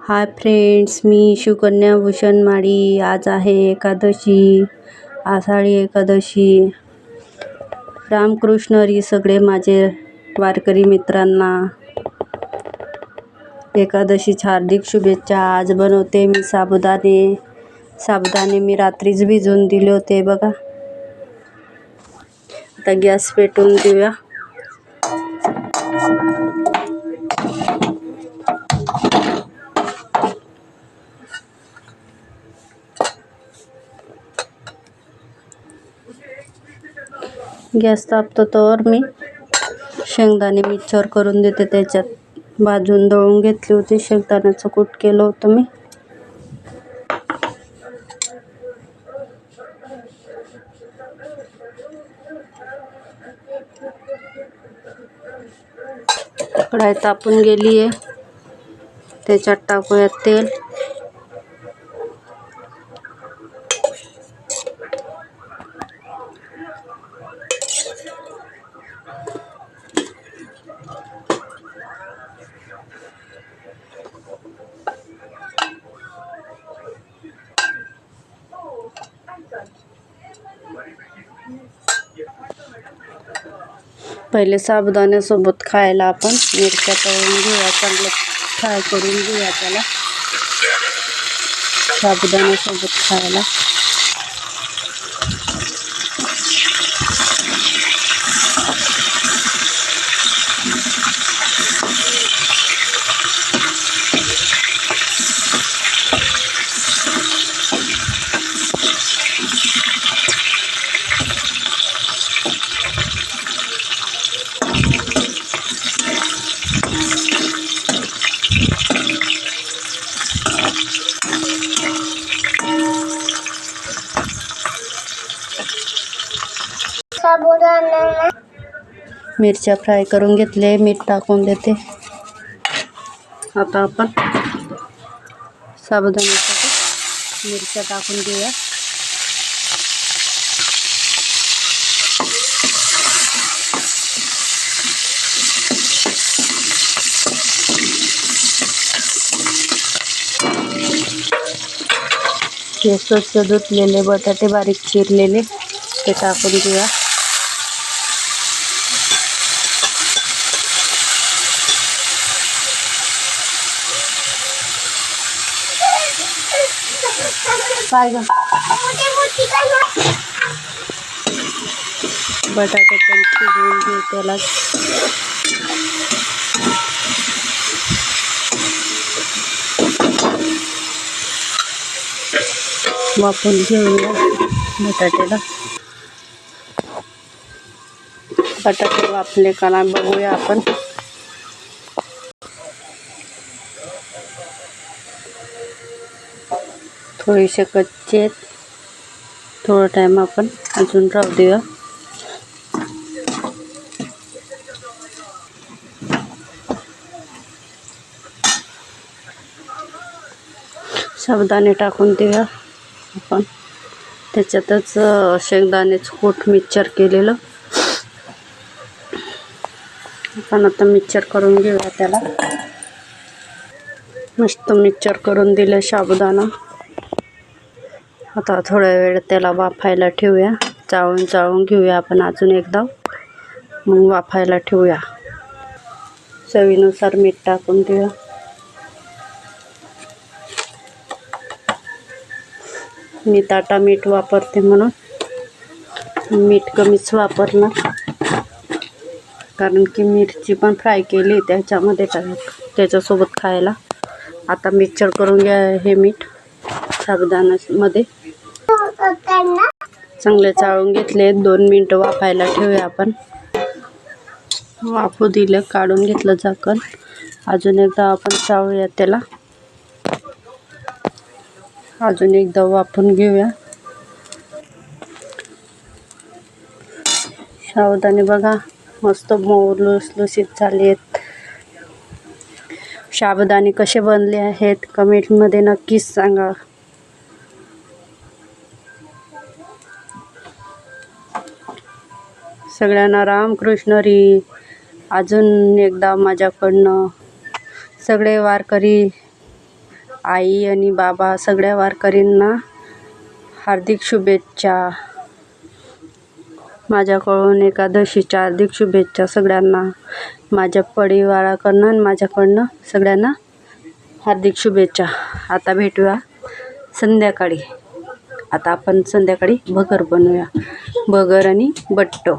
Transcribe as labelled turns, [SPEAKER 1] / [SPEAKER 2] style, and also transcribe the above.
[SPEAKER 1] Hi friends, मी सुकन्या भूषण माळी. आज आहे एकादशी, आषाढी एकादशी. रामकृष्ण हरी सगळे माझे वारकरी मित्रांना एकादशीच्या हार्दिक शुभेच्छा. आज बनवते मी साबुदाणे मी रात्रीच भिजवून दिले होते बघा. आता गॅस पेटवून देऊया. गॅस तापतो तर मी शेंगदाणे मिक्सर करून देते. त्याच्यात भाजून दळून घेतले होते. शेंगदाण्याचं कूट केलं होतं मी. कढाई तापून गेली आहे. त्याच्यात टाकूया तेल. पहिले साबुदाण्यासोबत खायला आपण मिरच्या तळून घेऊया. चांगलं फ्राय करून घेऊया त्याला साबुदाण्यासोबत खायला. मिरच्या फ्राय करून घेतले. मीठ टाकून देते. आता आपण साबुदाण्यासाठी मिरच्या टाकून घेऊया. हे स्वच्छ धुतलेले बटाटे बारीक चिरलेले ते टाकून घेऊया. बटाटे पण शिजवून घेऊ त्याला. वाफवून घेऊया बटाट्याला. बटाटे वाफले का नाही बघूया आपण. थोडेसे कच्चे आहेत. थोडा टाइम आपण अजून राहू देऊया. साबुदाणे टाकून देऊया आपण. त्याच्यातच शेंगदाण्याचं कूट मिक्सर केलेलं आपण आता मिक्सर करून घेऊया त्याला. मस्त मिक्सर करून दिलं साबुदाणा. आता थोडा वेळ त्याला वाफायला ठेवूया. चाळून घेऊया आपण अजून एकदा, मग वाफायला ठेवूया. चवीनुसार मीठ टाकून देऊया. मी ताटा मीठ वापरते म्हणून मीठ कमीच वापरणार, कारण की मिरची पण फ्राय केली त्याच्यामध्ये त्याच्यासोबत खायला. आता मिक्सर करून घ्या हे मीठ साबुदाण्यामध्ये. चांगले चाळून घेतले. 2 मिनिटं वाफायला ठेवूया आपण. वाफू दिलं, काढून घेतलं झाकण. अजून एकदा आपण चाळूया त्याला. अजून एकदा वाफून घेऊया. साबुदाणे बघा मस्त मऊ लुसलुसीत झाले आहेत. साबुदाणे कसे बनले आहेत कमेंटमध्ये नक्कीच सांगा. सगळ्यांना रामकृष्ण हरी. अजून एकदा माझ्याकडनं सगळे वारकरी आई आणि बाबा सगळ्या वारकरींना हार्दिक शुभेच्छा. माझ्याकडून एकादशीच्या हार्दिक शुभेच्छा सगळ्यांना. माझ्या परिवाराकडनं आणि माझ्याकडनं सगळ्यांना हार्दिक शुभेच्छा. आता भेटूया संध्याकाळी. आता आपण संध्याकाळी भगर बनवूया, भगर आणि बट्टो.